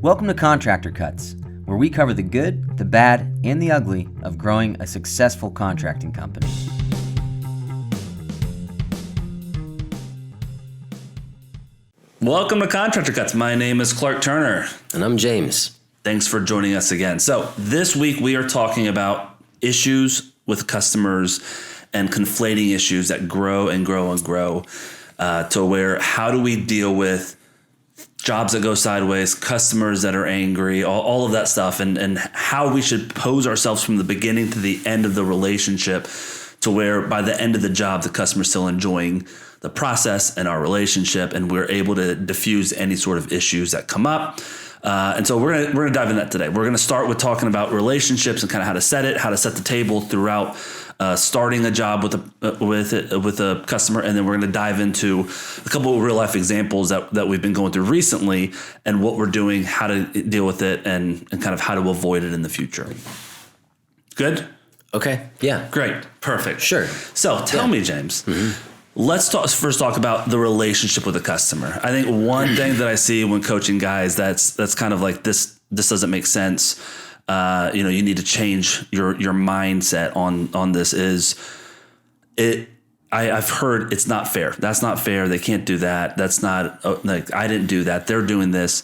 Welcome to Contractor Cuts, where we cover the good, the bad, and the ugly of growing a successful contracting company. Welcome to Contractor Cuts. My name is Clark Turner. And I'm James. Thanks for joining us again. So this week we are talking about issues with customers and conflating issues that grow and grow and grow to where how do we deal with jobs that go sideways, customers that are angry, all of that stuff, and how we should pose ourselves from the beginning to the end of the relationship to where by the end of the job, the customer's still enjoying the process and our relationship, and we're able to diffuse any sort of issues that come up. And so we're gonna dive into that today. We're gonna start with talking about relationships and kind of how to set the table throughout starting a job with a customer, and then we're going to dive into a couple of real life examples that we've been going through recently and what we're doing, how to deal with it, and kind of how to avoid it in the future. Good? Okay. Yeah. Great. Perfect. Sure. So tell me, James, let's first talk about the relationship with the customer. I think one thing that I see when coaching guys that's kind of like this doesn't make sense. You need to change your mindset on this is it. I've heard it's not fair. That's not fair. They can't do that. That's not like I didn't do that. They're doing this.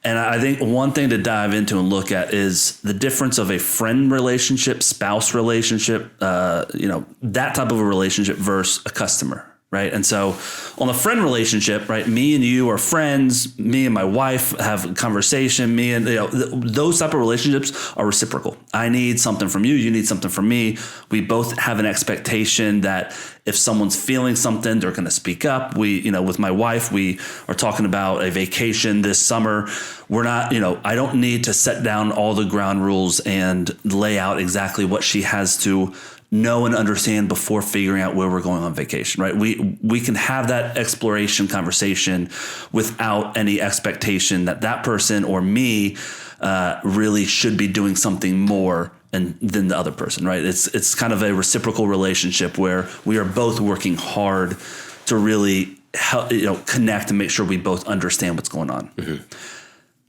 And I think one thing to dive into and look at is the difference of a friend relationship, spouse relationship, that type of a relationship versus a customer. Right. And so on the friend relationship, right, me and you are friends, me and my wife have a conversation, those type of relationships are reciprocal. I need something from you. You need something from me. We both have an expectation that if someone's feeling something, they're going to speak up. With my wife, we are talking about a vacation this summer. We're not, I don't need to set down all the ground rules and lay out exactly what she has to know and understand before figuring out where we're going on vacation, right? We can have that exploration conversation without any expectation that person or me really should be doing something more than the other person, right? It's kind of a reciprocal relationship where we are both working hard to really help, connect and make sure we both understand what's going on. Mm-hmm.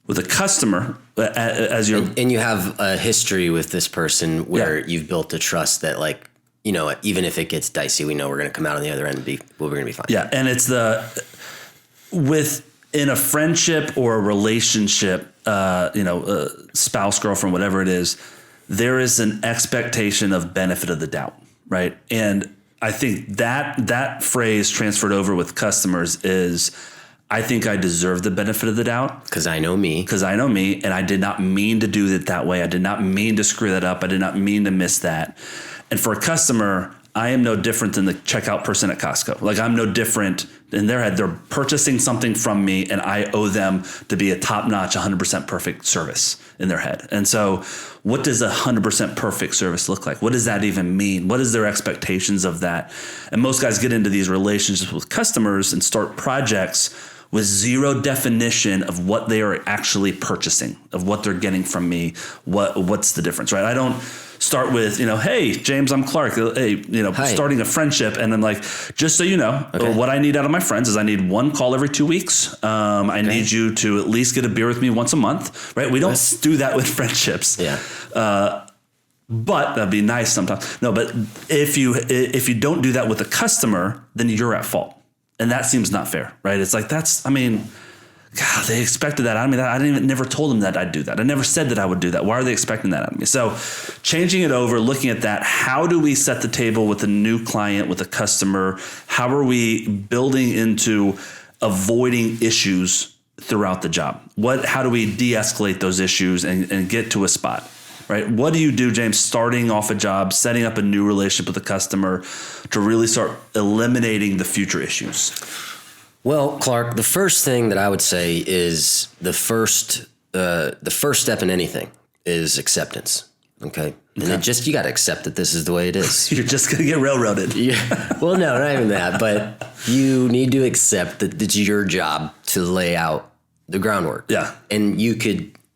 With a customer, as you're... And you have a history with this person where you've built a trust that even if it gets dicey, we know we're going to come out on the other end and we're going to be fine. Yeah, and it's in a friendship or a relationship, spouse, girlfriend, whatever it is, there is an expectation of benefit of the doubt, right? And I think that phrase transferred over with customers is... I think I deserve the benefit of the doubt. Because I know me. And I did not mean to do it that way. I did not mean to screw that up. I did not mean to miss that. And for a customer, I am no different than the checkout person at Costco. Like I'm no different in their head. They're purchasing something from me and I owe them to be a top-notch, 100% perfect service in their head. And so what does 100% perfect service look like? What does that even mean? What is their expectations of that? And most guys get into these relationships with customers and start projects with zero definition of what they are actually purchasing, of what they're getting from me. What's the difference, right? I don't start with, hey, James, I'm Clark. Hey, Hi. Starting a friendship. And then just so you know, what I need out of my friends is I need one call every 2 weeks. I need you to at least get a beer with me once a month, right? We don't do that with friendships. Yeah. But that'd be nice sometimes. No, but if you don't do that with a customer, then you're at fault. And that seems not fair, right? It's like, God, they expected that out of me. I never told them that I'd do that. I never said that I would do that. Why are they expecting that out of me? So changing it over, looking at that, how do we set the table with a new client, with a customer? How are we building into avoiding issues throughout the job? How do we de-escalate those issues and get to a spot? Right? What do you do, James, starting off a job, setting up a new relationship with a customer to really start eliminating the future issues? Well, Clark, the first thing that I would say is the first step in anything is acceptance. Okay. And then you got to accept that this is the way it is. You're just going to get railroaded. Yeah. Well, no, not even that, but you need to accept that it's your job to lay out the groundwork. Yeah. And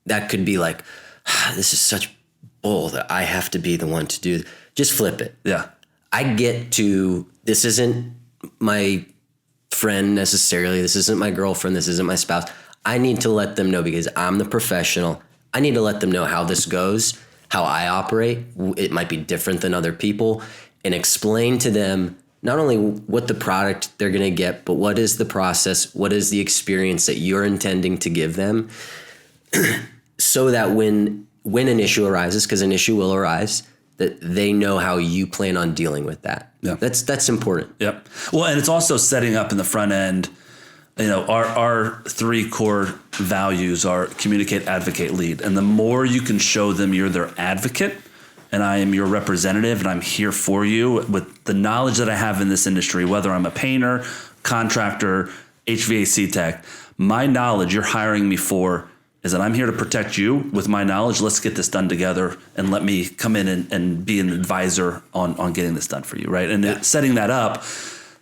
that could be like, this is such bull that I have to be the one to do. Just flip it. Yeah. This isn't my friend necessarily. This isn't my girlfriend. This isn't my spouse. I need to let them know, because I'm the professional. I need to let them know how this goes, how I operate. It might be different than other people, and explain to them not only what the product they're going to get, but what is the process, what is the experience that you're intending to give them, so that when an issue arises, because an issue will arise, that they know how you plan on dealing with that. Yeah. That's important. Yep. Well, and it's also setting up in the front end. Our 3 core values are communicate, advocate, lead. And the more you can show them you're their advocate and I am your representative and I'm here for you with the knowledge that I have in this industry, whether I'm a painter, contractor, HVAC tech, my knowledge you're hiring me for is that I'm here to protect you with my knowledge. Let's get this done together and let me come in and be an advisor on getting this done for you, right? And setting that up,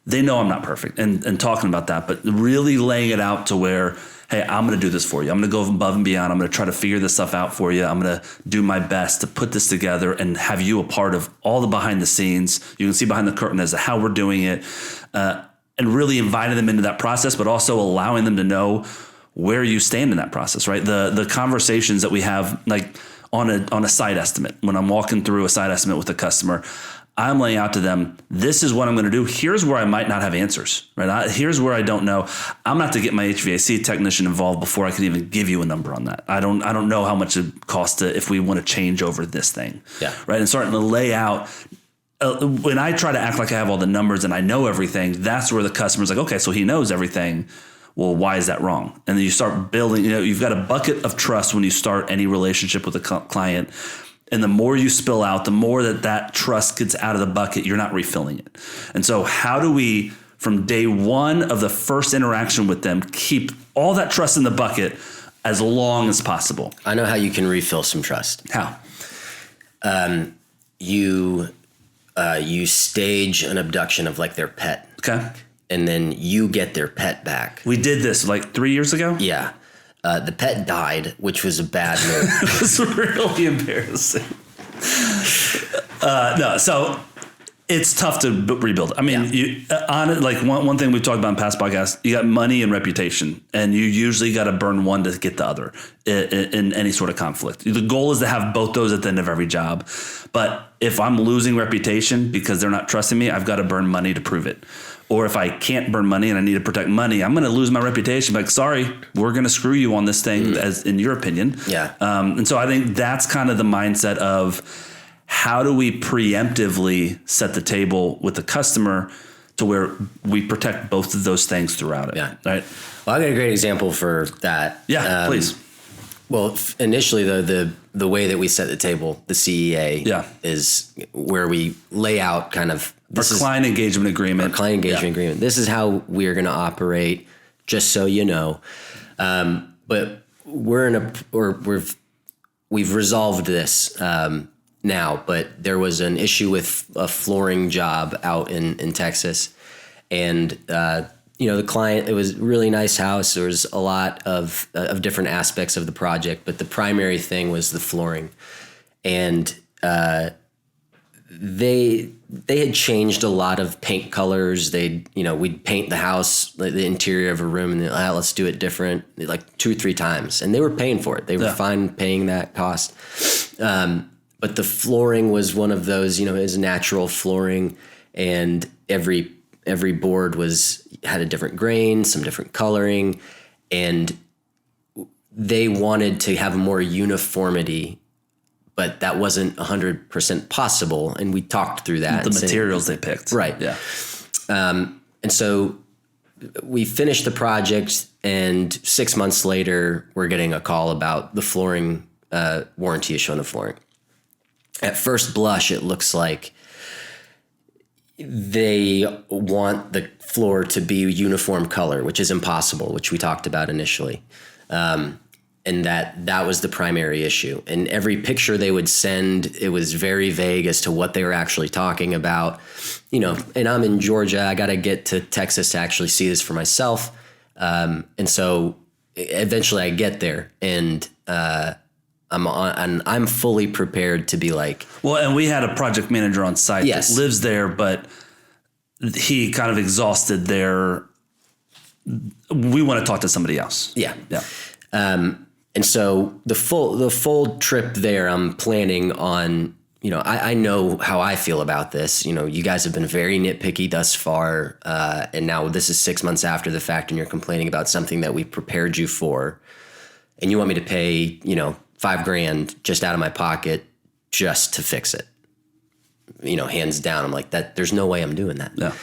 they know I'm not perfect and talking about that, but really laying it out to where, hey, I'm going to do this for you. I'm going to go above and beyond. I'm going to try to figure this stuff out for you. I'm going to do my best to put this together and have you a part of all the behind the scenes. You can see behind the curtain as to how we're doing it, and really inviting them into that process, but also allowing them to know where you stand in that process, right? The conversations that we have, like on a site estimate, when I'm walking through a site estimate with a customer, I'm laying out to them, this is what I'm going to do. Here's where I might not have answers, right? Here's where I don't know. I'm going to have to get my HVAC technician involved before I can even give you a number on that. I don't know how much it costs if we want to change over this thing, right? And starting to lay out. When I try to act like I have all the numbers and I know everything, that's where the customer's like, okay, so he knows everything. Well, why is that wrong? And then you start building, you've got a bucket of trust when you start any relationship with a client. And the more you spill out, the more that trust gets out of the bucket, you're not refilling it. And so how do we, from day one of the first interaction with them, keep all that trust in the bucket as long as possible? I know how you can refill some trust. How? You stage an abduction of like their pet. Okay. And then you get their pet back. We did this like 3 years ago? Yeah. The pet died, which was a bad move. It was really embarrassing. So it's tough to rebuild. I mean, one thing we've talked about in past podcasts, you got money and reputation, and you usually got to burn one to get the other in any sort of conflict. The goal is to have both those at the end of every job. But if I'm losing reputation because they're not trusting me, I've got to burn money to prove it. Or if I can't burn money and I need to protect money, I'm going to lose my reputation. Like, sorry, we're going to screw you on this thing, as in your opinion. Yeah. And so I think that's kind of the mindset of how do we preemptively set the table with the customer to where we protect both of those things throughout it. Yeah. Right. Well, I got a great example for that. Yeah, please. Well, initially, the way that we set the table, the CEA, is where we lay out kind of client engagement agreement. Our client engagement agreement. This is how we're going to operate, just so you know. But we've resolved this now. But there was an issue with a flooring job out in Texas, and the client, it was a really nice house. There was a lot of different aspects of the project, but the primary thing was the flooring. And they had changed a lot of paint colors. We'd paint the house, like the interior of a room, and let's do it different, like 2 or 3 times. And they were paying for it. They were fine paying that cost. But the flooring was one of those, it was natural flooring, and every board had a different grain, some different coloring, and they wanted to have more uniformity, but that wasn't 100% possible. And we talked through that. The materials they picked. Right. Yeah. And so we finished the project, and 6 months later, we're getting a call about the flooring, warranty issue on the flooring. At first blush, it looks like they want the floor to be uniform color, which is impossible, which we talked about initially. And that was the primary issue. And every picture they would send, it was very vague as to what they were actually talking about. And I'm in Georgia. I got to get to Texas to actually see this for myself. And so eventually I get there, and I'm fully prepared to be like. Well, and we had a project manager on site that lives there, but he kind of exhausted their we want to talk to somebody else. Yeah. Yeah. And so the full trip there, I'm planning on, I know how I feel about this. You guys have been very nitpicky thus far. And now this is 6 months after the fact and you're complaining about something that we prepared you for. And you want me to pay, $5,000 just out of my pocket just to fix it. Hands down. I'm like, that. There's no way I'm doing that. Yeah.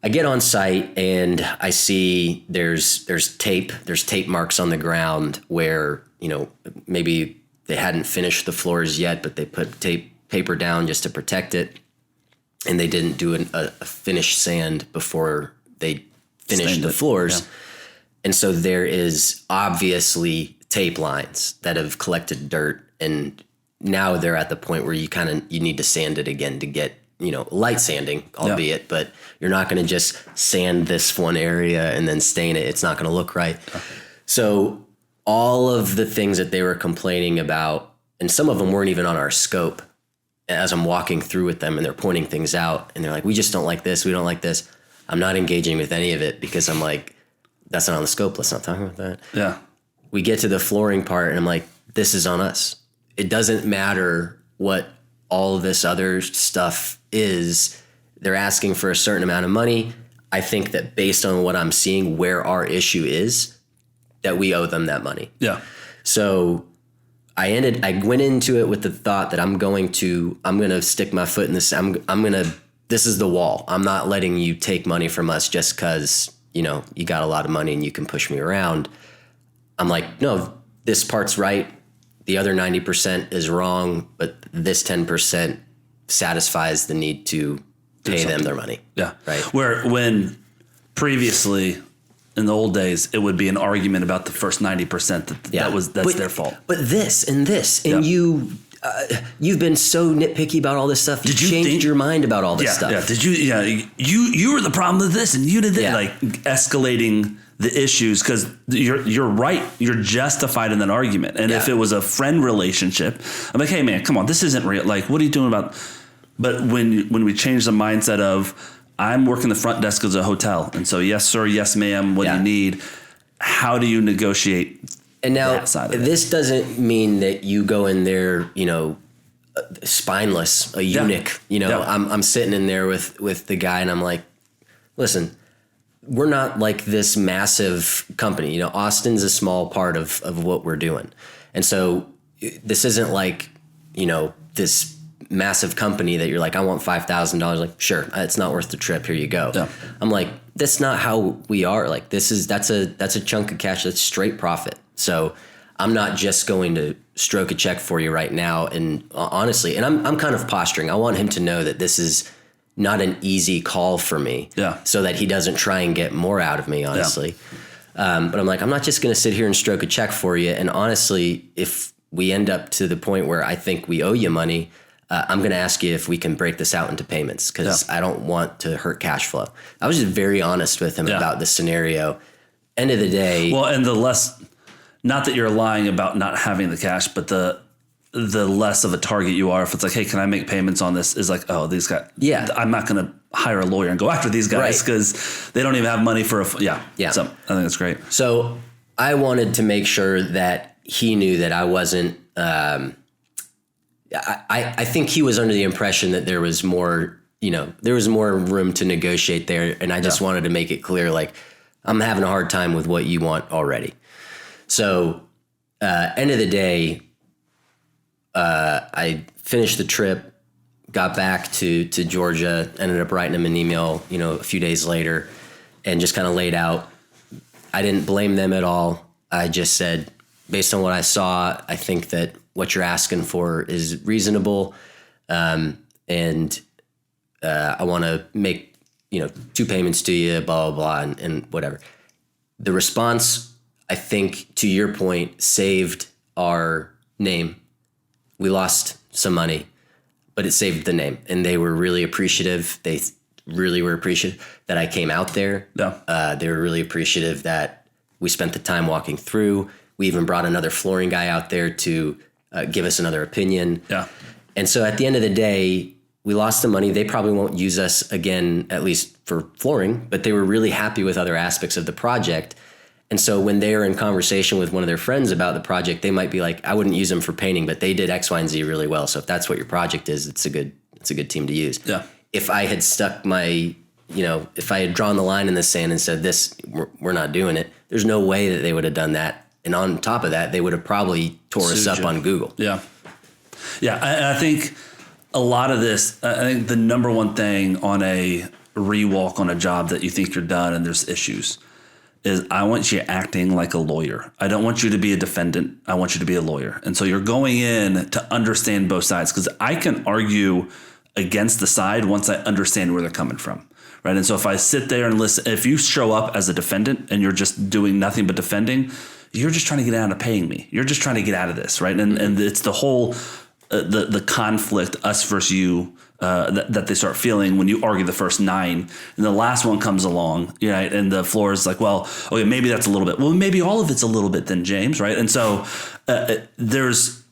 I get on site and I see there's tape marks on the ground where, maybe they hadn't finished the floors yet, but they put paper down just to protect it. And they didn't do a finish sand before they finished the floors. Yeah. And so there is obviously tape lines that have collected dirt, and now they're at the point where you need to sand it again to get, light sanding, albeit, but you're not going to just sand this one area and then stain it. It's not going to look right. Okay. So all of the things that they were complaining about, and some of them weren't even on our scope, as I'm walking through with them and they're pointing things out and they're like, we just don't like this. We don't like this. I'm not engaging with any of it because I'm like, that's not on the scope. Let's not talk about that. Yeah. We get to the flooring part and I'm like, this is on us. It doesn't matter what all of this other stuff is. They're asking for a certain amount of money. I think that based on what I'm seeing, where our issue is, that we owe them that money. Yeah. So I went into it with the thought that I'm going to stick my foot in this. This is the wall. I'm not letting you take money from us just because, you got a lot of money and you can push me around. I'm like, no, this part's right. The other 90% is wrong, but this 10% satisfies the need to pay them their money. Yeah. Right. Where when previously in the old days, it would be an argument about the first 90% that's their fault. But this and this, and you've been so nitpicky about all this stuff. You changed your mind about all this stuff. Yeah. Did you? Yeah. You were the problem with this, and you did it. Like escalating the issues because you're right. You're justified in that argument. And if it was a friend relationship, I'm like, hey man, come on, this isn't real. Like, what are you doing about? But when we change the mindset of I'm working the front desk as a hotel, and so yes sir, yes ma'am, what do you need? How do you negotiate? And now this doesn't mean that you go in there, spineless, a eunuch. I'm sitting in there with the guy, and I'm like, listen. We're not like this massive company. Austin's a small part of what we're doing. And so this isn't like, this massive company that you're like, I want $5,000. Like, sure, it's not worth the trip. Here you go. Yeah. I'm like, that's not how we are. Like, that's a chunk of cash. That's straight profit. So I'm not just going to stroke a check for you right now. And honestly, and I'm kind of posturing. I want him to know that this is not an easy call for me, so that he doesn't try and get more out of me, honestly. Yeah. But I'm like, I'm not just going to sit here and stroke a check for you. And honestly, if we end up to the point where I think we owe you money, I'm going to ask you if we can break this out into payments because I don't want to hurt cash flow. I was just very honest with him about the scenario. End of the day. Well, and not that you're lying about not having the cash, but the less of a target you are. If it's like, hey, can I make payments on this? Is like, oh, these guys. Yeah. I'm not going to hire a lawyer and go after these guys because they don't even have money for Yeah. So I think that's great. So I wanted to make sure that he knew that I wasn't. I think he was under the impression that there was more. There was more room to negotiate there, and I just wanted to make it clear, like, I'm having a hard time with what you want already. So, end of the day. I finished the trip, got back to Georgia, ended up writing him an email, a few days later, and just kind of laid out. I didn't blame them at all. I just said, based on what I saw, I think that what you're asking for is reasonable. And I want to make, 2 payments to you, blah, blah, blah, and whatever. The response, I think, to your point, saved our name. We lost some money, but it saved the name. And they were really appreciative. They really were appreciative that I came out there. Yeah. They were really appreciative that we spent the time walking through. We even brought another flooring guy out there to give us another opinion. Yeah. And so at the end of the day, we lost the money. They probably won't use us again, at least for flooring, but they were really happy with other aspects of the project. And so when they're in conversation with one of their friends about the project, they might be like, I wouldn't use them for painting, but they did X, Y, and Z really well. So if that's what your project is, it's a good team to use. Yeah. If I had stuck if I had drawn the line in the sand and said we're not doing it, there's no way that they would have done that. And on top of that, they would have probably tore us up on Google. Yeah. Yeah. I think a lot of this, I think the number one thing on a rewalk on a job that you think you're done and there's issues is I want you acting like a lawyer. I don't want you to be a defendant. I want you to be a lawyer. And so you're going in to understand both sides, because I can argue against the side once I understand where they're coming from. Right. And so if I sit there and listen, if you show up as a defendant and you're just doing nothing but defending, you're just trying to get out of paying me. You're just trying to get out of this. Right. And it's the whole the conflict, us versus you, that they start feeling when you argue the first 9 and the last one comes along, right? And the floor is like, well, okay, maybe that's a little bit. Well, maybe all of it's a little bit then, James, right? And so there's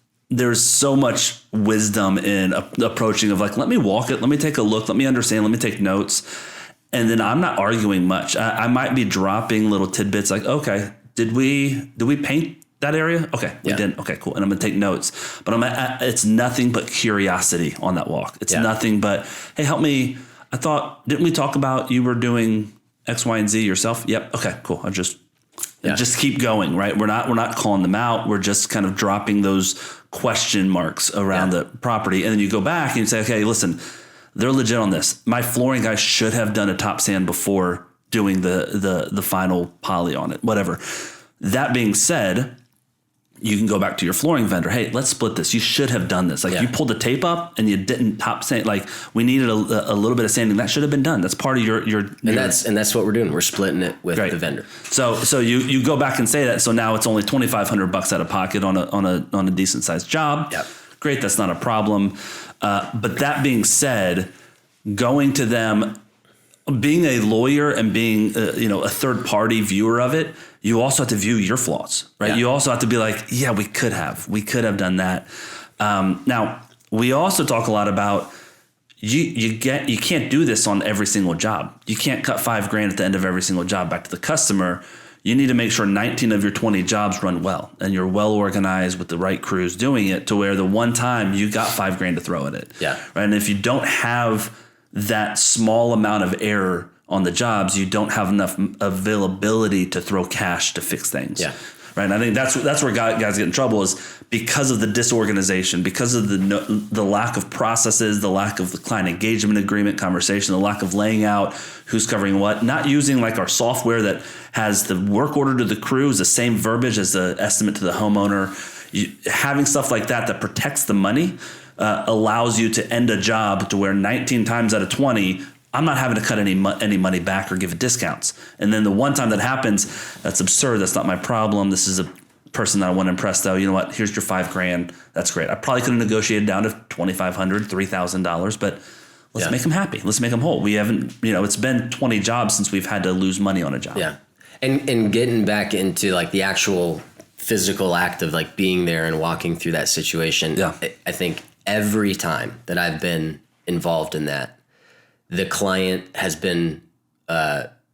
so much wisdom in approaching of like, let me walk it, let me take a look, let me understand, let me take notes. And then I'm not arguing much. I might be dropping little tidbits like, okay, did we paint that area? Okay, we didn't. Okay, cool. And I'm gonna take notes. But it's nothing but curiosity on that walk. It's nothing but, hey, help me. Didn't we talk about you were doing X, Y, and Z yourself? Yep. Okay, cool. I just keep going, right? We're not calling them out. We're just kind of dropping those question marks around the property. And then you go back and you say, okay, listen, they're legit on this. My flooring guy should have done a top sand before doing the final poly on it, whatever. That being said, you can go back to your flooring vendor. Hey, let's split this. You should have done this. Like you pulled the tape up and you didn't top sand. Like we needed a little bit of sanding. That should have been done. That's part of your. And that's what we're doing. We're splitting it with the vendor. So you go back and say that. So now it's only $2,500 out of pocket on a decent sized job. Yep. Great. That's not a problem. But that being said, going to them, being a lawyer and being a third party viewer of it, you also have to view your flaws, right? Yeah. You also have to be like, yeah, we could have done that. Now we also talk a lot about you can't do this on every single job. You can't cut $5,000 at the end of every single job back to the customer. You need to make sure 19 of your 20 jobs run well and you're well organized with the right crews doing it to where the one time you got $5,000 to throw at it. Yeah. Right. And if you don't have that small amount of error on the jobs, you don't have enough availability to throw cash to fix things. Yeah. Right. And I think that's where guys get in trouble, is because of the disorganization, because of the lack of processes, the lack of the client engagement agreement conversation, the lack of laying out who's covering what, not using like our software that has the work order to the crew is the same verbiage as the estimate to the homeowner. Having stuff like that protects the money allows you to end a job to where 19 times out of 20, I'm not having to cut any money back or give discounts. And then the one time that happens, that's absurd. That's not my problem. This is a person that I want to impress, though. You know what? Here's your $5,000. That's great. I probably could have negotiated down to $2,500, $3,000, but let's make them happy. Let's make them whole. We haven't, it's been 20 jobs since we've had to lose money on a job. Yeah. And getting back into like the actual physical act of like being there and walking through that situation. Yeah. I think every time that I've been involved in that, the client has been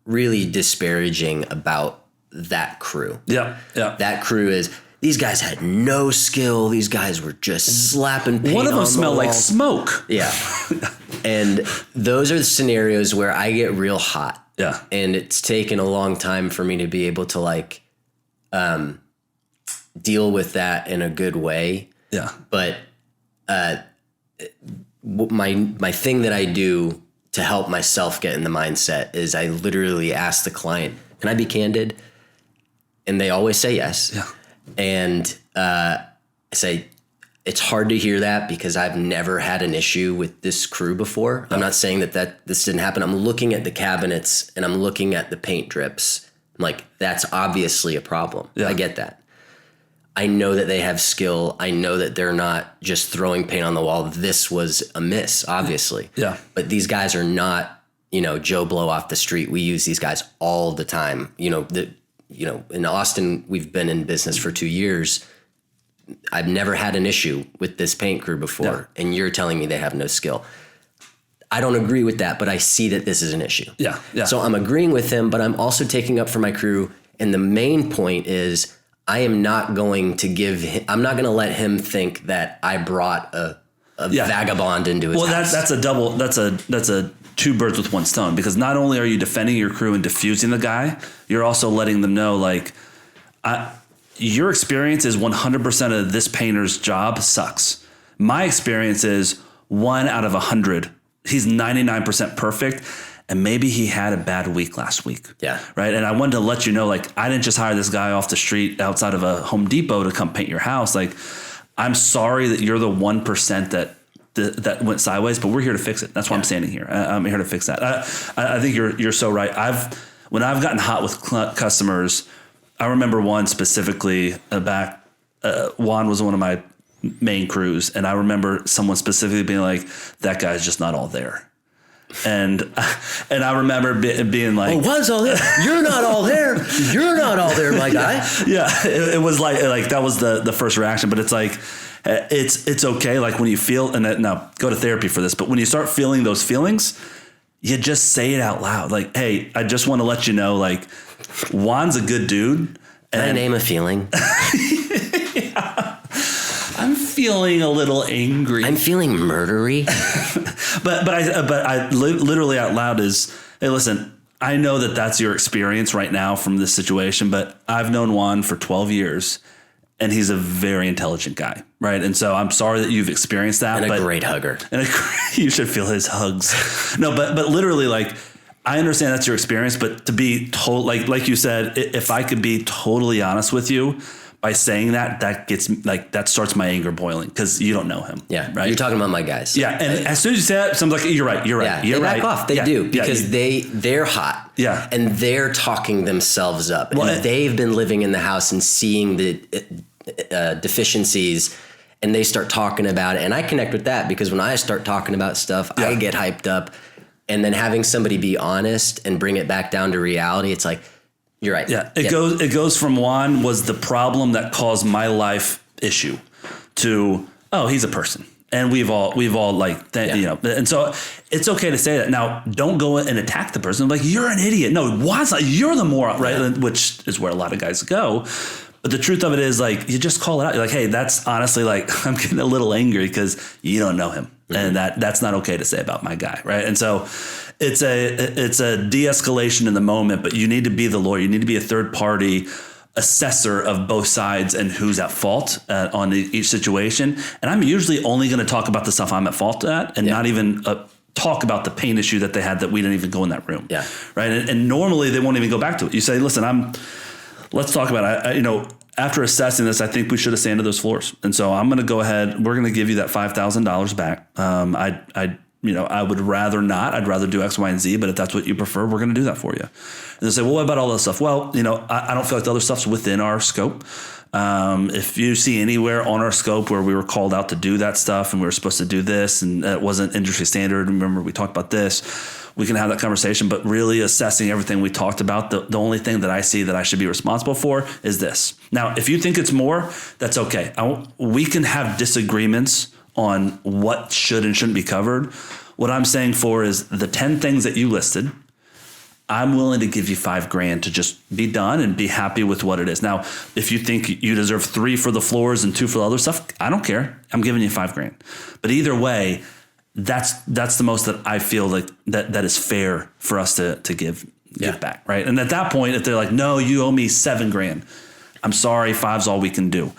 really disparaging about that crew. Yeah, yeah. That crew is, these guys had no skill. These guys were just slapping paint. One of them on smelled the like smoke. Yeah. And those are the scenarios where I get real hot. Yeah. And it's taken a long time for me to be able to like deal with that in a good way. Yeah. But my thing that I do to help myself get in the mindset is I literally ask the client, can I be candid? And they always say yes. Yeah. And I say, it's hard to hear that because I've never had an issue with this crew before. I'm not saying that this didn't happen. I'm looking at the cabinets and I'm looking at the paint drips. I'm like, that's obviously a problem. Yeah. I get that. I know that they have skill. I know that they're not just throwing paint on the wall. This was a miss, obviously. Yeah. But these guys are not, Joe Blow off the street. We use these guys all the time. In Austin, we've been in business for 2 years. I've never had an issue with this paint crew before. Yeah. And you're telling me they have no skill. I don't agree with that, but I see that this is an issue. Yeah. So I'm agreeing with him, but I'm also taking up for my crew. And the main point is I am not going to I'm not going to let him think that I brought a vagabond into his house. That's a two birds with one stone, because not only are you defending your crew and diffusing the guy, you're also letting them know, like, your experience is 100% of this painter's job sucks. My experience is 1 out of 100. He's 99% perfect. And maybe he had a bad week last week. Yeah. Right. And I wanted to let you know, like, I didn't just hire this guy off the street outside of a Home Depot to come paint your house. Like, I'm sorry that you're the 1% that went sideways, but we're here to fix it. That's why I'm standing here. I'm here to fix that. I think you're so right. When I've gotten hot with customers, I remember one specifically back. Juan was one of my main crews, and I remember someone specifically being like, "That guy's just not all there." And I remember being like, "Oh, Juan's all there. You're not all there. You're not all there, my guy." Yeah, it was like that was the first reaction. But it's like, it's okay. Like, when you feel, and now go to therapy for this, but when you start feeling those feelings, you just say it out loud. Like, "Hey, I just want to let you know, like, Juan's a good dude." Can I name a feeling? I'm feeling a little angry. I'm feeling murdery. but I literally out loud is, "Hey, listen, I know that that's your experience right now from this situation, but I've known Juan for 12 years and he's a very intelligent guy." Right. And so I'm sorry that you've experienced that. And a great hugger. And you should feel his hugs. No, but literally, like, I understand that's your experience, but to be told, like you said, if I could be totally honest with you, by saying that gets, like, that starts my anger boiling, because you don't know him. Yeah. Right. You're talking about my guys. Yeah. And as soon as you say that, someone's like, you're right. Yeah, You're they right. back off. They do, because Yeah. they're hot. Yeah. And they're talking themselves up. Well, and they've been living in the house and seeing the deficiencies, and they start talking about it. And I connect with that, because when I start talking about stuff, I get hyped up. And then having somebody be honest and bring it back down to reality, it's like, you're right. Yeah. It goes from Juan was the problem that caused my life issue to, oh, he's a person. And we've all like, you know, and so it's okay to say that. Now, don't go and attack the person. Like, you're an idiot. No, Juan's not, you're the moron, right? Yeah. Which is where a lot of guys go. But the truth of it is, like, you just call it out. You're like, "Hey, that's honestly, like, I'm getting a little angry because you don't know him." Mm-hmm. And that's not okay to say about my guy. Right. And so it's a de-escalation in the moment, but you need to be the lawyer. You need to be a third party assessor of both sides and who's at fault on each situation. And I'm usually only going to talk about the stuff I'm at fault at, and not even talk about the pain issue that they had that we didn't even go in that room. Yeah. Right. And normally they won't even go back to it. You say, "Listen, let's talk about it. You know, after assessing this, I think we should have sanded those floors. And so I'm going to go ahead. We're going to give you that $5,000 back. I would rather not. I'd rather do X, Y, and Z. But if that's what you prefer, we're going to do that for you." And they say, "Well, what about all this stuff?" Well, you know, I don't feel like the other stuff's within our scope. If you see anywhere on our scope where we were called out to do that stuff and we were supposed to do this and it wasn't industry standard, remember we talked about this, we can have that conversation. But really assessing everything we talked about, the only thing that I see that I should be responsible for is this. Now, if you think it's more, that's okay. We can have disagreements on what should and shouldn't be covered. What I'm saying for is the 10 things that you listed, I'm willing to give you $5,000 to just be done and be happy with what it is. Now, if you think you deserve 3 for the floors and 2 for the other stuff, I don't care. I'm giving you $5,000. But either way, that's the most that I feel like that is fair for us to give back, right? And at that point, if they're like, "No, you owe me $7,000," I'm sorry, 5's all we can do.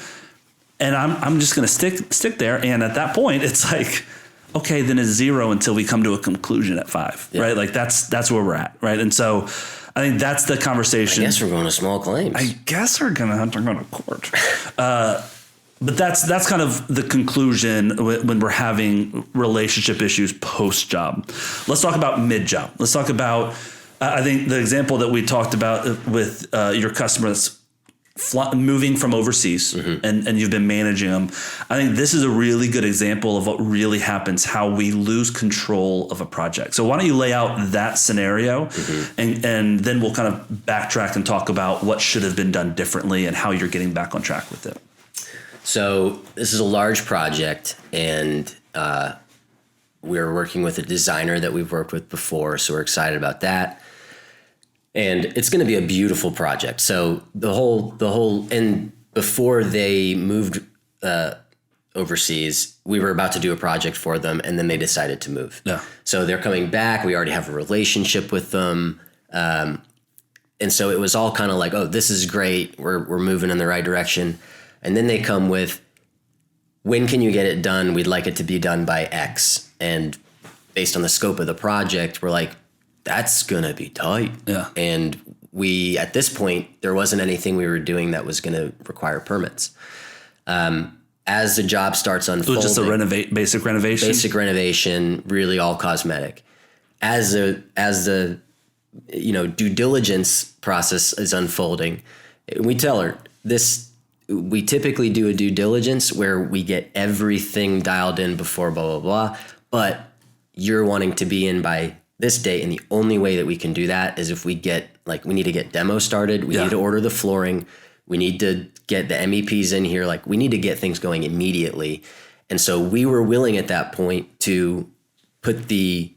And I'm just going to stick there. And at that point, it's like, okay, then it's 0 until we come to a conclusion at 5, right? Like that's where we're at, right? And so I think that's the conversation. I guess we're going to small claims. I guess we're going to have to go to court. But that's kind of the conclusion when we're having relationship issues post-job. Let's talk about mid-job. Let's talk about, I think the example that we talked about with your customer that's moving from overseas and you've been managing them. I think this is a really good example of what really happens, how we lose control of a project. So why don't you lay out that scenario and then we'll kind of backtrack and talk about what should have been done differently and how you're getting back on track with it. So this is a large project, and we're working with a designer that we've worked with before, so we're excited about that. And it's going to be a beautiful project. So the whole, and before they moved overseas, we were about to do a project for them, and then they decided to move. Yeah. So they're coming back. We already have a relationship with them. And so it was all kind of like, oh, this is great. We're moving in the right direction. And then they come with, when can you get it done? We'd like it to be done by X. And based on the scope of the project, we're like, that's going to be tight. Yeah. And we, at this point, there wasn't anything we were doing that was going to require permits. As the job starts unfolding. It was just a basic renovation? Basic renovation, really all cosmetic. As the due diligence process is unfolding, we tell her we typically do a due diligence where we get everything dialed in before blah, blah, blah, but you're wanting to be in by this date. And the only way that we can do that is if we need to get demo started. We need to order the flooring. We need to get the MEPs in here. We need to get things going immediately. And so we were willing at that point to put the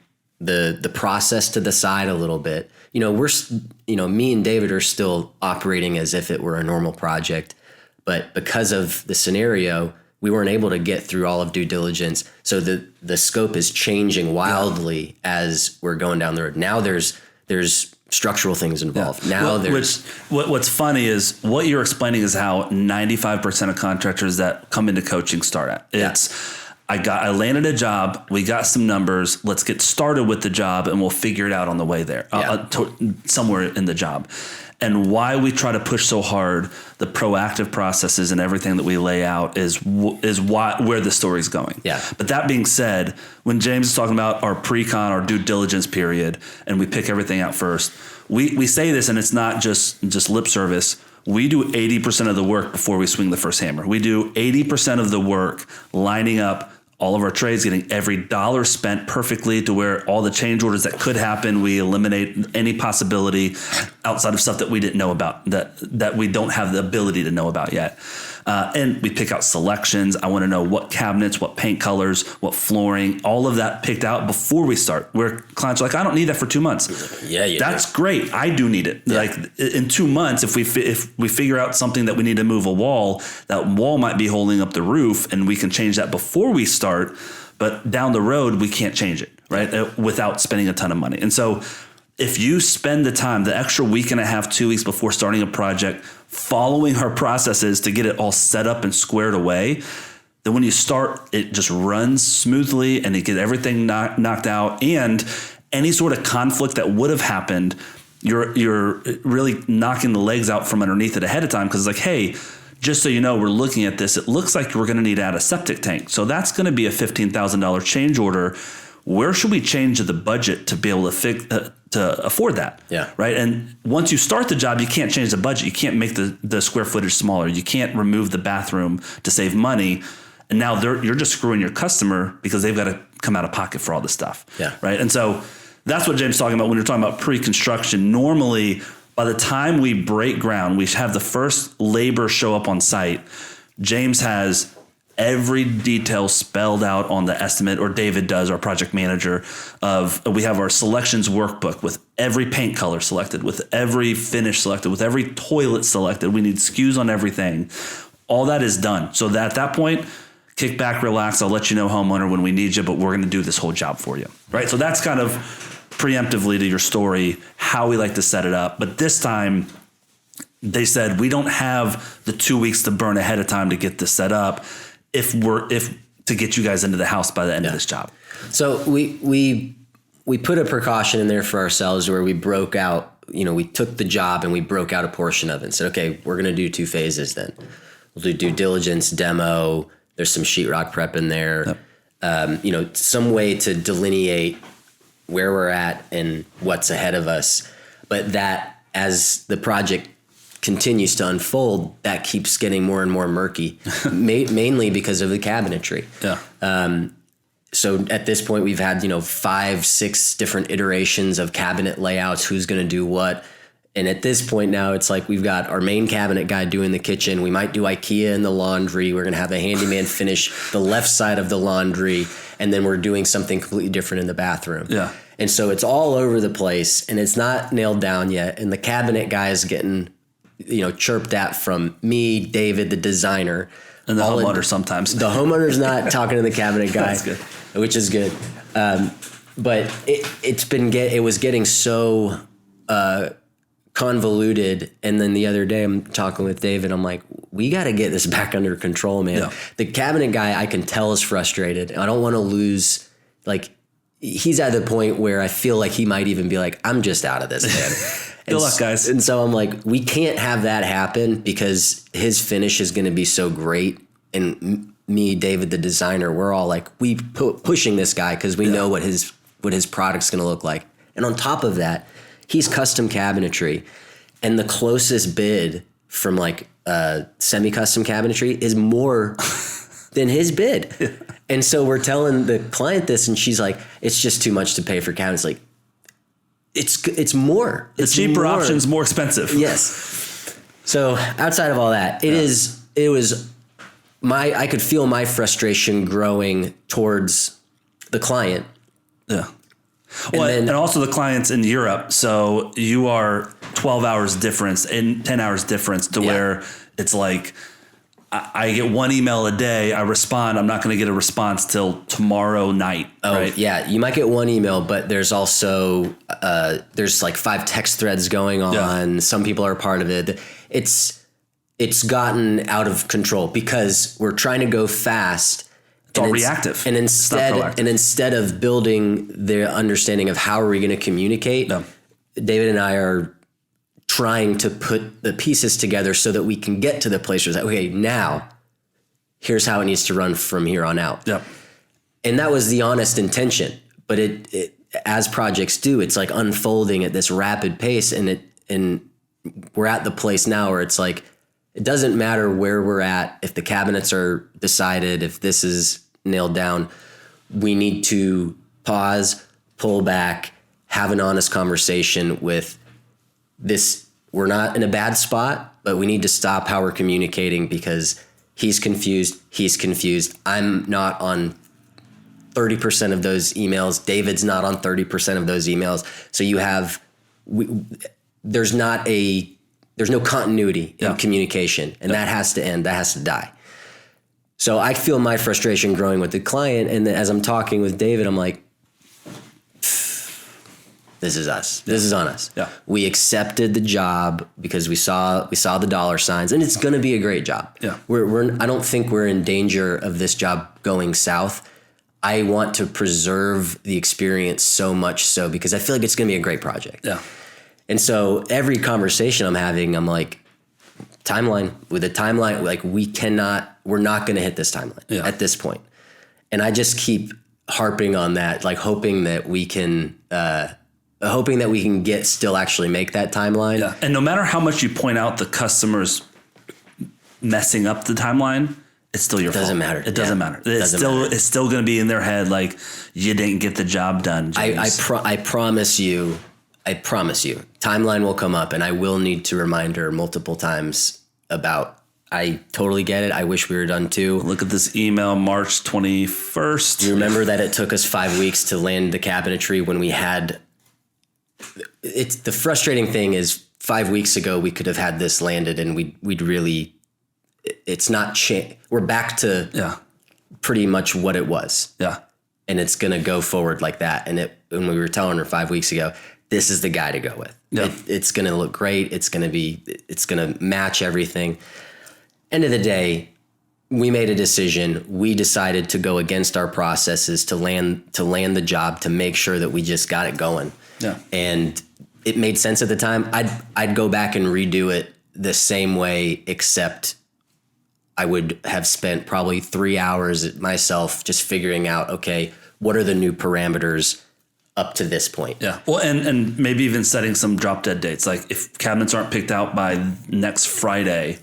process to the side a little bit. Me and David are still operating as if it were a normal project, but because of the scenario, we weren't able to get through all of due diligence. So the scope is changing wildly as we're going down the road. Now there's structural things involved. Now what's funny is what you're explaining is how 95% of contractors that come into coaching start at. I landed a job. We got some numbers. Let's get started with the job, and we'll figure it out on the way there, somewhere in the job. And why we try to push so hard the proactive processes and everything that we lay out is where the story's going. Yeah. But that being said, when James is talking about our pre-con, our due diligence period, and we pick everything out first, we say this, and it's not just lip service. We do 80% of the work before we swing the first hammer. We do 80% of the work lining up all of our trades, getting every dollar spent perfectly to where all the change orders that could happen, we eliminate any possibility outside of stuff that we didn't know about, that we don't have the ability to know about yet. And we pick out selections. I want to know what cabinets, what paint colors, what flooring, all of that picked out before we start. Where clients are like, I don't need that for 2 months. Yeah, that's great. I do need it. Yeah. Like in 2 months, if we figure out something that we need to move a wall, that wall might be holding up the roof, and we can change that before we start. But down the road, we can't change it, right? Without spending a ton of money. And so if you spend the time, the extra week and a half, 2 weeks before starting a project, following our processes to get it all set up and squared away, then when you start, it just runs smoothly and you get everything knocked out. And any sort of conflict that would have happened, you're really knocking the legs out from underneath it ahead of time. Because it's like, hey, just so you know, we're looking at this. It looks like we're going to need to add a septic tank. So that's going to be a $15,000 change order. Where should we change the budget to be able to afford that? Yeah. Right. And once you start the job, you can't change the budget. You can't make the square footage smaller. You can't remove the bathroom to save money. And now you're just screwing your customer because they've got to come out of pocket for all this stuff. Yeah. Right. And so that's what James is talking about when you're talking about pre-construction. Normally, by the time we break ground, we have the first labor show up on site. James has every detail spelled out on the estimate, or David does, our project manager. We have our selections workbook with every paint color selected, with every finish selected, with every toilet selected. We need SKUs on everything. All that is done. So that at that point, kick back, relax. I'll let you know, homeowner, when we need you, but we're going to do this whole job for you. Right. So that's kind of preemptively to your story, how we like to set it up. But this time they said, we don't have the 2 weeks to burn ahead of time to get this set up. If to get you guys into the house by the end of this job. So we put a precaution in there for ourselves where we broke out, we took the job and we broke out a portion of it and said, okay, we're going to do 2 phases then. We'll do due diligence, demo. There's some sheetrock prep in there. Yep. Some way to delineate where we're at and what's ahead of us. But that as the project continues to unfold, that keeps getting more and more murky, mainly because of the cabinetry. Yeah. So at this point, we've had 5-6 different iterations of cabinet layouts. Who's going to do what? And at this point now, it's like we've got our main cabinet guy doing the kitchen. We might do IKEA in the laundry. We're going to have the handyman finish the left side of the laundry. and then we're doing something completely different in the bathroom. Yeah. And so it's all over the place, and it's not nailed down yet. And the cabinet guy is getting, chirped at from me, David, the designer. And the homeowner sometimes. The homeowner's not talking to the cabinet guy, That's good. Which is good. But it was getting so convoluted. And then the other day I'm talking with David. I'm like, we got to get this back under control, man. Yeah. The cabinet guy, I can tell, is frustrated. I don't want to lose, he's at the point where I feel like he might even be like, I'm just out of this, man. Good luck, guys. And so I'm like, we can't have that happen because his finish is going to be so great. And me, David, the designer, we're all like, pushing this guy because we know what his product's going to look like. And on top of that, he's custom cabinetry, and the closest bid from semi-custom cabinetry is more than his bid. And so we're telling the client this, and she's like, it's just too much to pay for cabinets. Like, it's more. The cheaper option's more expensive. Yes. So outside of all that, I could feel my frustration growing towards the client. Yeah. Well, and also the clients in Europe. So you are 12 hours difference and 10 hours difference to where it's like, I get one email a day. I respond. I'm not going to get a response till tomorrow night. Oh, right? Yeah. You might get one email, but there's also, there's 5 text threads going on. Yeah. Some people are a part of it. It's gotten out of control because we're trying to go fast. It's all reactive. And instead of building the understanding of how are we going to communicate, David and I are trying to put the pieces together so that we can get to the place where it's like, okay, now here's how it needs to run from here on out. Yep. And that was the honest intention, but it as projects do, it's like unfolding at this rapid pace, and we're at the place now where it's like, it doesn't matter where we're at. If the cabinets are decided, if this is nailed down, we need to pause, pull back, have an honest conversation with this. We're not in a bad spot, but we need to stop how we're communicating because he's confused. I'm not on 30% of those emails. David's not on 30% of those emails. So there's no continuity in communication, and that has to end. That has to die. So I feel my frustration growing with the client, and as I'm talking with David, I'm like, this is us. This is on us. Yeah. We accepted the job because we saw the dollar signs, and it's going to be a great job. Yeah. I don't think we're in danger of this job going south. I want to preserve the experience so much so because I feel like it's going to be a great project. Yeah. And so every conversation I'm having, I'm like, with a timeline, like we're not going to hit this timeline at this point. And I just keep harping on that, like hoping that we can still actually make that timeline. Yeah. And no matter how much you point out the customers messing up the timeline, it's still your fault. Doesn't matter. It doesn't matter. It's still going to be in their head. Like, you didn't get the job done, James. I promise you, timeline will come up, and I will need to remind her multiple times about, I totally get it. I wish we were done too. Look at this email, March 21st. Do you remember that it took us 5 weeks to land the cabinetry when we had, it's the frustrating thing is 5 weeks ago, we could have had this landed and we'd really, it's not, we're back to pretty much what it was. Yeah. And it's going to go forward like that. And when we were telling her 5 weeks ago, this is the guy to go with. Yeah. It's going to look great. It's going to match everything. End of the day, we made a decision. We decided to go against our processes to land the job, to make sure that we just got it going. Yeah. And it made sense at the time. I'd go back and redo it the same way, except I would have spent probably 3 hours myself just figuring out, okay, what are the new parameters up to this point? Yeah. Well, and maybe even setting some drop dead dates. Like, if cabinets aren't picked out by next Friday,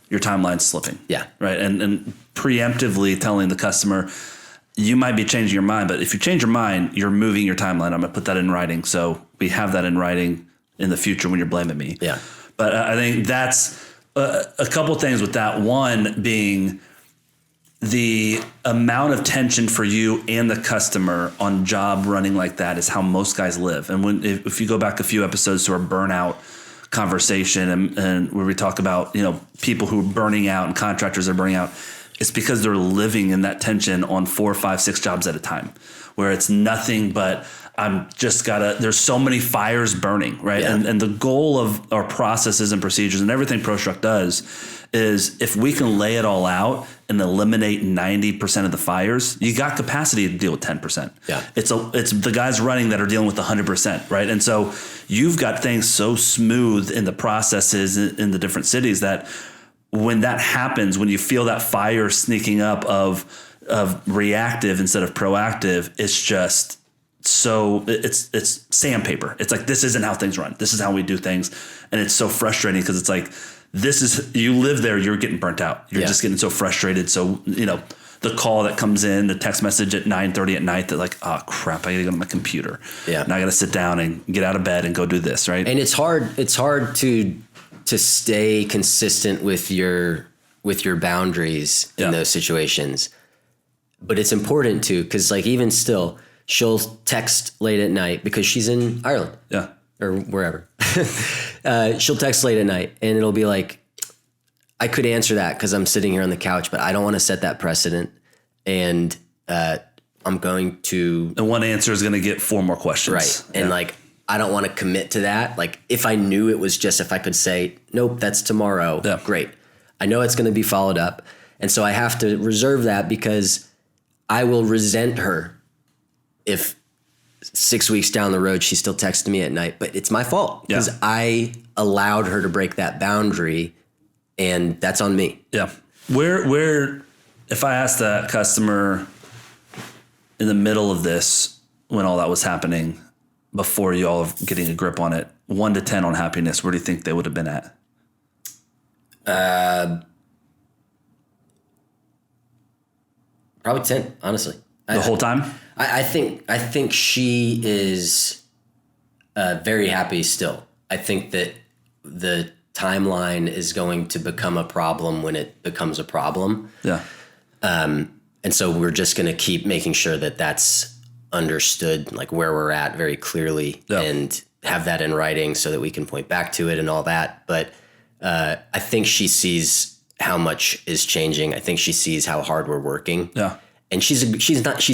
your timeline's slipping. Yeah. Right. And preemptively telling the customer, you might be changing your mind, but if you change your mind, you're moving your timeline. I'm going to put that in writing. So we have that in writing in the future when you're blaming me. Yeah. But I think that's a couple things with that. One being, the amount of tension for you and the customer on job running like that is how most guys live. And if you go back a few episodes to our burnout conversation and where we talk about, people who are burning out and contractors are burning out, it's because they're living in that tension on 4, 5, 6 jobs at a time, where it's nothing but there's so many fires burning, right? Yeah. And the goal of our processes and procedures and everything ProStruct does is if we can lay it all out and eliminate 90% of the fires, you got capacity to deal with 10%. Yeah. It's the guys running that are dealing with 100%, right? And so you've got things so smooth in the processes in the different cities that when that happens, when you feel that fire sneaking up of reactive instead of proactive, it's just it's sandpaper. It's like, this isn't how things run. This is how we do things. And it's so frustrating because it's like, you live there, you're getting burnt out. You're just getting so frustrated. So, the call that comes in, the text message at 9:30 at night, that like, oh crap, I gotta go to my computer. Yeah. And I gotta sit down and get out of bed and go do this, right? And it's hard to stay consistent with your boundaries in those situations. But it's important too, because like even still, she'll text late at night because she's in Ireland. Yeah. Or wherever. She'll text late at night and it'll be like, I could answer that because I'm sitting here on the couch, but I don't want to set that precedent. And I'm going to. And one answer is going to get 4 more questions. Right. And like, I don't want to commit to that. Like if I knew it was just, if I could say, nope, that's tomorrow. Yeah. Great. I know it's going to be followed up. And so I have to reserve that because I will resent her if 6 weeks down the road, she still texted me at night, but it's my fault because I allowed her to break that boundary and that's on me. Yeah. Where, if I asked that customer in the middle of this, when all that was happening, before you all getting a grip on it, 1 to 10 on happiness, where do you think they would have been at? Probably 10, honestly. The whole time? I think she is very happy still. I think that the timeline is going to become a problem when it becomes a problem. Yeah. And so we're just going to keep making sure that that's understood, like where we're at very clearly, and have that in writing so that we can point back to it and all that. But I think she sees how much is changing. I think she sees how hard we're working. Yeah. And she's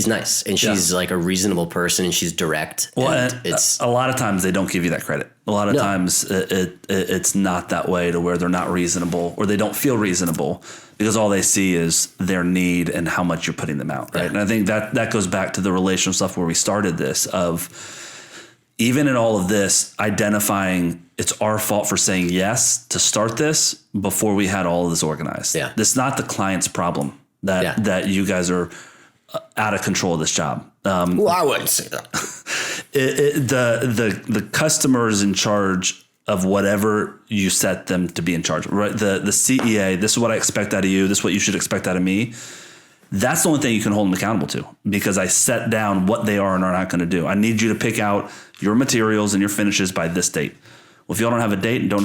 nice, and she's like a reasonable person, and she's direct. Well, and it's a lot of times they don't give you that credit. A lot of times it's not that way, to where they're not reasonable or they don't feel reasonable because all they see is their need and how much you're putting them out, right? Yeah. And I think that goes back to the relational stuff where we started this, of even in all of this, identifying it's our fault for saying yes to start this before we had all of this organized. Yeah. This is not the client's problem that you guys are out of control of this job. Well, I wouldn't say that. The customer is in charge of whatever you set them to be in charge of, right? The CEA, this is what I expect out of you. This is what you should expect out of me. That's the only thing you can hold them accountable to, because I set down what they are and are not going to do. I need you to pick out your materials and your finishes by this date. Well, if y'all don't have a date and don't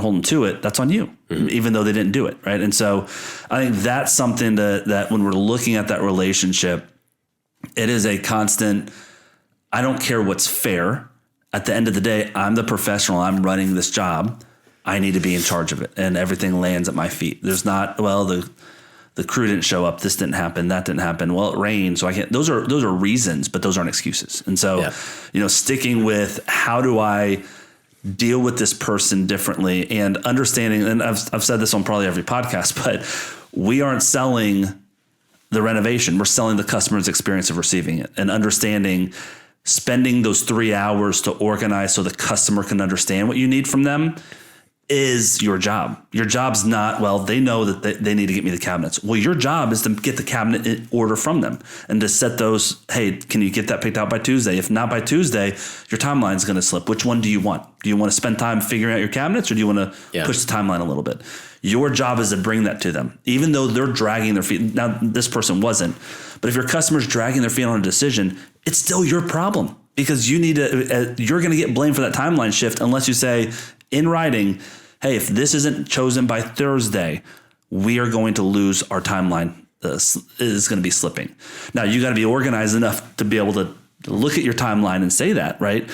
hold them to it, that's on you, even though they didn't do it, right? And so I think that's something that when we're looking at that relationship, it is a constant, I don't care what's fair. At the end of the day, I'm the professional. I'm running this job. I need to be in charge of it, and everything lands at my feet. There's not, well, the crew didn't show up. This didn't happen. That didn't happen. Well, it rained, so I can't. Those are reasons, but those aren't excuses. And so, sticking with how do I deal with this person differently, and understanding, and I've said this on probably every podcast, but we aren't selling the renovation. We're selling the customer's experience of receiving it, and understanding, spending those 3 hours to organize so the customer can understand what you need from them is your job. Your job's not, well, they know that they need to get me the cabinets. Well, your job is to get the cabinet in order from them and to set those, hey, can you get that picked out by Tuesday? If not by Tuesday, your timeline is going to slip. Which one do you want? Do you want to spend time figuring out your cabinets, or do you want to push the timeline a little bit? Your job is to bring that to them, even though they're dragging their feet. Now, this person wasn't, but if your customer's dragging their feet on a decision, it's still your problem, because you need to, you're going to get blamed for that timeline shift unless you say in writing, hey, if this isn't chosen by Thursday, we are going to lose our timeline is going to be slipping. Now you got to be organized enough to be able to look at your timeline and say that, right?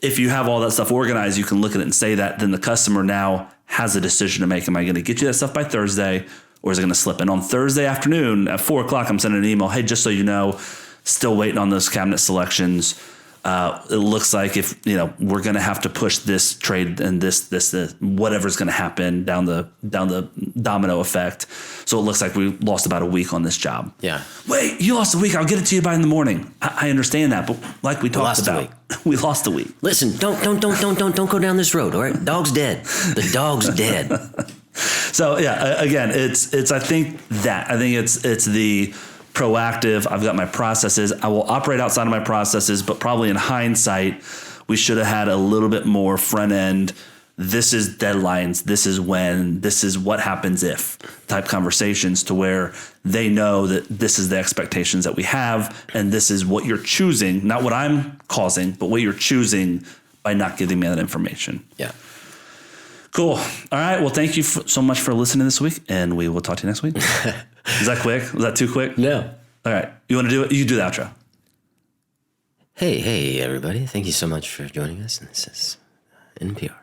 If you have all that stuff organized, you can look at it and say that. Then the customer now has a decision to make. Am I going to get you that stuff by Thursday, or is it going to slip? And on Thursday afternoon at 4:00, I'm sending an email. Hey, just so you know, still waiting on those cabinet selections. It looks like if we're going to have to push this trade and this whatever's going to happen down the domino effect. So it looks like we lost about a week on this job. Yeah. Wait, you lost a week. I'll get it to you by in the morning. I understand that, but like we talked about, we lost a week. Listen, don't go down this road. All right, dog's dead. The dog's dead. So yeah, again, it's I think it's the proactive. I've got my processes. I will operate outside of my processes, but probably in hindsight, we should have had a little bit more front end. This is deadlines. This is when. This is what happens if type conversations, to where they know that this is the expectations that we have, and this is what you're choosing, not what I'm causing, but what you're choosing by not giving me that information. Yeah. Cool. All right. Well, thank you so much for listening this week, and we will talk to you next week. Is that quick? Was that too quick? No. All right. You want to do it? You do the outro. Hey, everybody. Thank you so much for joining us. And this is NPR.